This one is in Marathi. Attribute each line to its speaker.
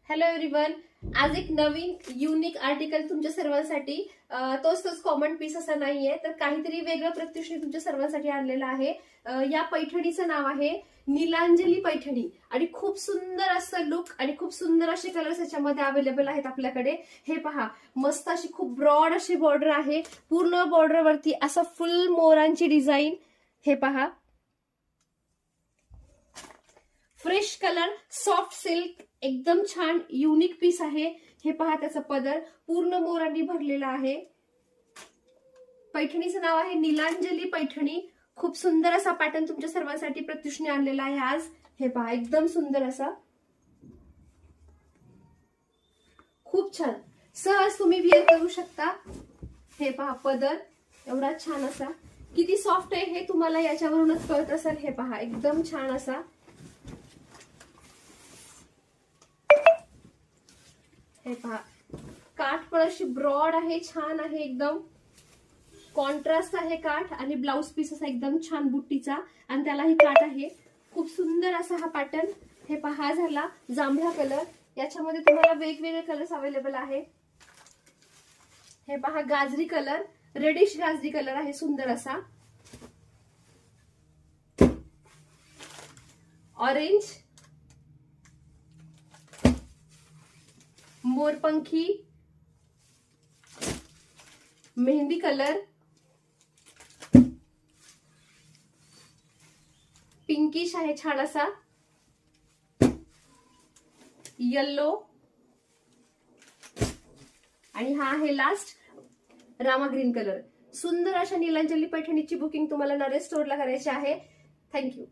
Speaker 1: Hello everyone. आज एक नवीन युनिक आर्टिकल तुमच्या सर्वांसाठी. तोच कॉमन पीस असा नाहीये, तर काहीतरी वेगळं प्रत्युषने तुमच्या सर्वांसाठी आणलेलं आहे. या पैठणीचं नाव आहे नीलांजली पैठणी आणि खूप सुंदर असं लुक आणि खूप सुंदर असे कलर्स याच्यामध्ये अवेलेबल आहेत आपल्याकडे. हे पहा, मस्त अशी खूप ब्रॉड अशी बॉर्डर आहे. पूर्ण बॉर्डरवरती असं फुल मोरांची डिझाईन. हे पहा, फ्रेश कलर, सॉफ्ट सिल्क, एकदम छान युनिक पीस आहे. हे पहा, त्याचा पदर पूर्ण मोरांनी भरलेला आहे. पैठणीचं नाव आहे नीलांजली पैठणी. खूप सुंदर असा पॅटर्न तुमच्या सर्वांसाठी प्रत्युषने आणलेला आहे आज. हे पहा, एकदम सुंदर असा, खूप छान, सहज तुम्ही वेअर करू शकता. हे पहा, पदर एवढा छान असा, किती सॉफ्ट आहे हे तुम्हाला याच्यावरूनच कळत असेल. हे पहा, एकदम छान असा. हे पहा, काठ पण अशी ब्रॉड आहे, छान आहे, एकदम कॉन्ट्रास्ट आहे काठ. आणि ब्लाउज पीस असा एकदम छान बुट्टीचा आणि त्यालाही काठ आहे. खूप सुंदर असा हा पॅटर्न. हे पहा, हा झाला जांभळा कलर. याच्यामध्ये तुम्हाला वेगवेगळे कलर्स अवेलेबल आहे. हे पहा, गाजरी कलर, रेडिश गाजरी कलर आहे, सुंदर असा. ऑरेंज, मोरपंखी, मेहंदी कलर, पिंकिश आहे छान असा, येल्लो, आणि हा आहे लास्ट रामा ग्रीन कलर. सुंदर अशा नीलांजली पैठणीची बुकिंग तुम्हाला नरेश स्टोअरला करायची आहे. थँक्यू.